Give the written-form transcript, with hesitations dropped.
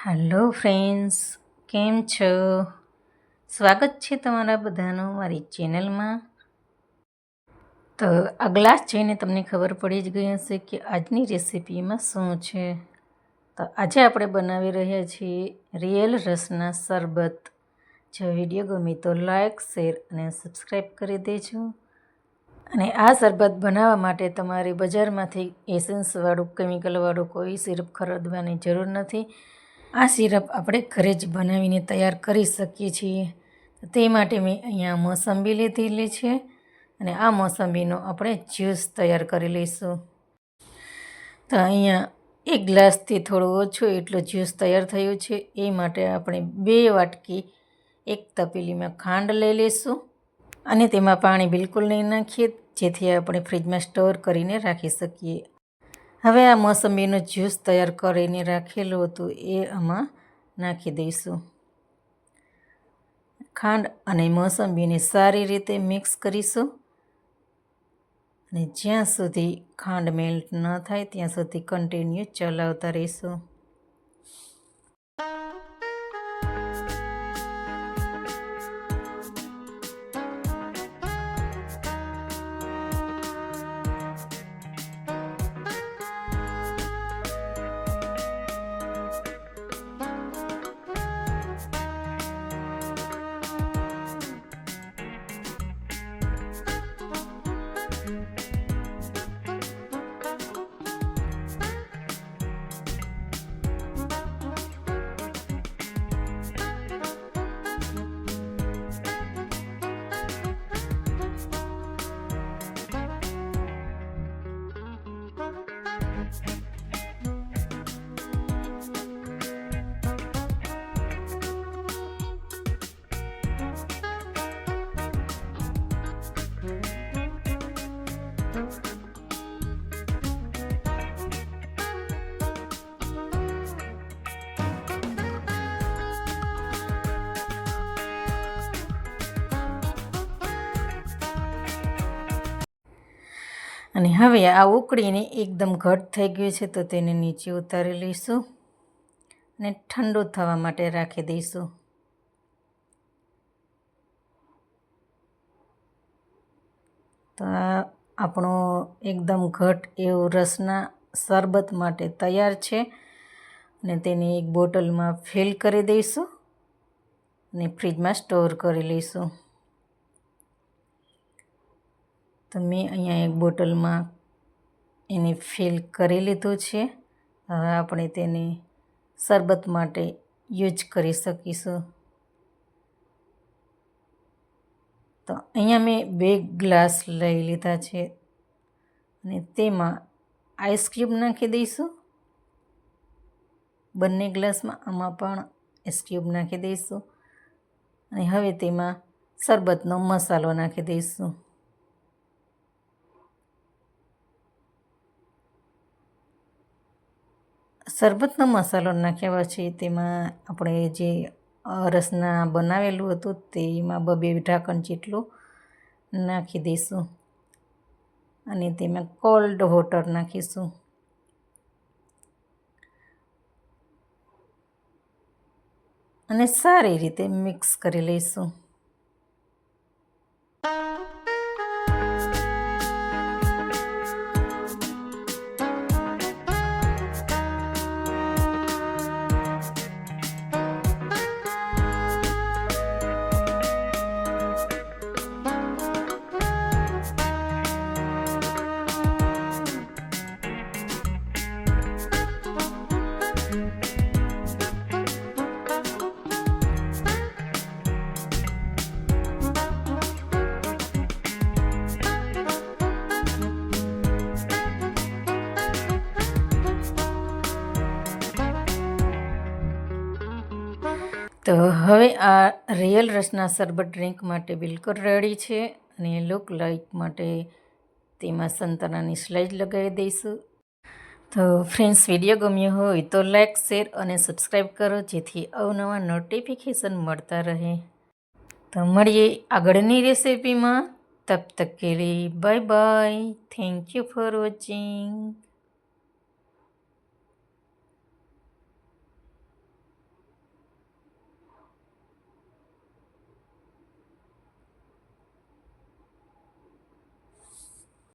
Hello friends, કેમ છો? સ્વાગત છે તમારા બધાનું મારી ચેનલમાં. તો આ ગ્લાસ જોઈને તમને ખબર પડી જ ગઈ હશે કે આજની રેસીપીમાં શું છે. તો આજે આપણે બનાવી રહ્યા છીએ રિયલ રસના શરબત. જો વિડીયો ગમે તો લાઈક, શેર અને સબસ્ક્રાઈબ કરી દેજો. અને આ શરબત બનાવવા માટે તમારે બજારમાંથી એસેન્સવાળું કેમિકલવાળું કોઈ સિરપ ખરીદવાની જરૂર નથી. આ સિરપ આપણે ઘરે જ બનાવીને તૈયાર કરી શકીએ છીએ. તે માટે મેં અહીંયા મોસંબી લીધેલી છે અને આ મોસંબીનો આપણે જ્યુસ તૈયાર કરી લઈશું. તો અહીંયા 1 ગ્લાસથી થોડું ઓછું એટલું જ્યુસ તૈયાર થયું છે. એ માટે આપણે 2 વાટકી 1 તપેલીમાં ખાંડ લઈ લઈશું અને તેમાં પાણી બિલકુલ નહીં નાખીએ, જેથી આપણે ફ્રીજમાં સ્ટોર કરીને રાખી શકીએ. હવે આ મોસંબીનું જ્યુસ તૈયાર કરીને રાખેલું હતું એ આમાં નાખી દઈશું. ખાંડ અને મોસંબીને સારી રીતે મિક્સ કરીશું અને જ્યાં સુધી ખાંડ મેલ્ટ ન થાય ત્યાં સુધી કન્ટિન્યુ ચલાવતા રહીશું. અને હવે આ ઉકળીને એકદમ ઘટ થઈ ગયું છે, તો તેને નીચે ઉતારી લઈશું અને ઠંડુ થવા માટે રાખી દઈશું. તો આ આપણો એકદમ ઘટ એવું રસના શરબત માટે તૈયાર છે અને તેને એક બોટલમાં ફિલ કરી દઈશું અને ફ્રીજમાં સ્ટોર કરી લઈશું. તો મેં અહીંયા એક બોટલમાં એને ફિલ કરી લીધું છે. હવે આપણે તેને શરબત માટે યુઝ કરી શકીશું. તો અહીંયા મેં 2 ગ્લાસ લઈ લીધા છે અને તેમાં આઈસ ક્યુબ નાખી દઈશું. બંને ગ્લાસમાં આમાં પણ આઈસ ક્યુબ નાખી દઈશું અને હવે તેમાં શરબતનો મસાલો નાખી દઈશું. શરબતનો મસાલો નાખ્યા પછી તેમાં આપણે જે રસના બનાવેલું હતું તેમાં 2 ઢાંકણ જેટલું નાખી દઈશું અને તેમાં કોલ્ડ વોટર નાખીશું. અને સારી રીતે મિક્સ કરી લઈશું. તો હવે આ રિયલ રસના શરબત ડ્રિંક માટે બિલકુલ રેડી છે અને લુક લાઇક માટે તેમાં સંતરાની સ્લાઇસ લગાવી દઈશું. તો ફ્રેન્ડ્સ, વિડીયો ગમ્યો હોય તો લાઈક, શેર અને સબસ્ક્રાઈબ કરો, જેથી અવનવા નોટિફિકેશન મળતા રહે. તો મળીએ આગળની રેસિપીમાં. તબ તક કે લીએ bye bye. Thank you for watching.